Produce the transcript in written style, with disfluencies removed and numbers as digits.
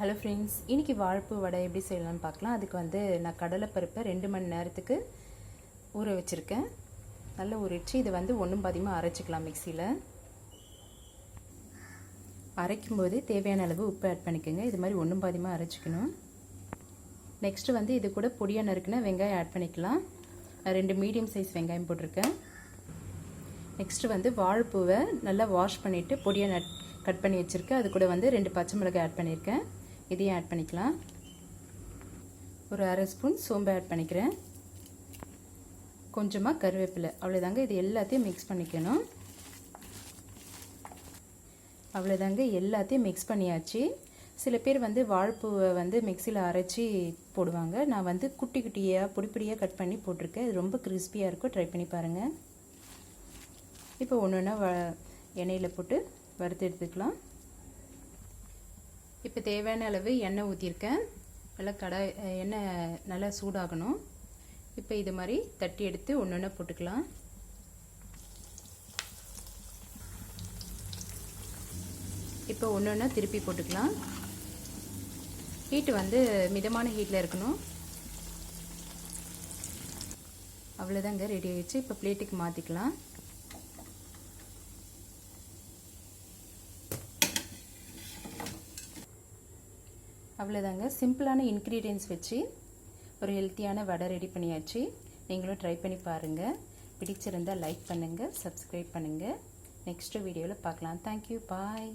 Hello friends, இன்றைக்கி வாழைப்பூ வடை எப்படி செய்யலாம்னு பார்க்கலாம். அதுக்கு வந்து நான் கடலைப்பருப்பை 2 மணி நேரத்துக்கு ஊற வச்சுருக்கேன். நல்லா ஊறிடுச்சு. இதை வந்து ஒன்றும் பாதியமாக அரைச்சிக்கலாம். மிக்சியில் அரைக்கும்போது தேவையான அளவு உப்பு ஆட் பண்ணிக்கோங்க. இது மாதிரி ஒன்றும் பாதியமாக அரைச்சிக்கணும். நெக்ஸ்ட்டு வந்து இது கூட பொடியாக நறுக்குன வெங்காயம் ஆட் பண்ணிக்கலாம். 2 மீடியம் சைஸ் வெங்காயம் போட்டிருக்கேன். நெக்ஸ்ட்டு வந்து வாழைப்பூவை நல்லா வாஷ் பண்ணிவிட்டு பொடியாக கட் பண்ணி வச்சுருக்கேன். அது கூட வந்து 2 பச்சை மிளகாய் ஆட் பண்ணியிருக்கேன். இதையும் ஆட் பண்ணிக்கலாம். ஒரு அரை ஸ்பூன் சோம்பு ஆட் பண்ணிக்கிறேன். கொஞ்சமாக கருவேப்பிலை. அவ்வளோதாங்க. இது எல்லாத்தையும் மிக்ஸ் பண்ணிக்கணும். அவ்வளோதாங்க, எல்லாத்தையும் மிக்ஸ் பண்ணியாச்சு. சில பேர் வந்து வாழைப்பூவை வந்து மிக்சியில் அரைச்சி போடுவாங்க. நான் வந்து குட்டி குட்டியாக பொடியாக கட் பண்ணி போட்டிருக்கேன். இது ரொம்ப கிறிஸ்பியாக இருக்கும். ட்ரை பண்ணி பாருங்கள். இப்போ ஒன்று ஒன்றா எண்ணெயில் போட்டு வறுத்து எடுத்துக்கலாம். இப்போ தேவையான அளவு எண்ணெய் ஊற்றிருக்கேன். நல்லா எண்ணெய் நல்லா சூடாகணும். இப்போ இது மாதிரி தட்டி எடுத்து ஒன்று ஒன்றா போட்டுக்கலாம். இப்போ ஒன்று ஒன்றா திருப்பி போட்டுக்கலாம். ஹீட்டு வந்து மிதமான ஹீட்டில் இருக்கணும். அவ்வளோதாங்க, ரெடி ஆகிடுச்சு. இப்போ பிளேட்டுக்கு மாற்றிக்கலாம். அவ்வளோதாங்க, சிம்பிளான இன்க்ரீடியன்ஸ் வச்சு ஒரு ஹெல்த்தியான வடை ரெடி பண்ணியாச்சு. நீங்களும் ட்ரை பண்ணி பாருங்கள். பிடிச்சிருந்தால் லைக் பண்ணுங்கள், சப்ஸ்கிரைப் பண்ணுங்கள். நெக்ஸ்ட்டு வீடியோவில் பார்க்கலாம். தேங்க்யூ, பாய்.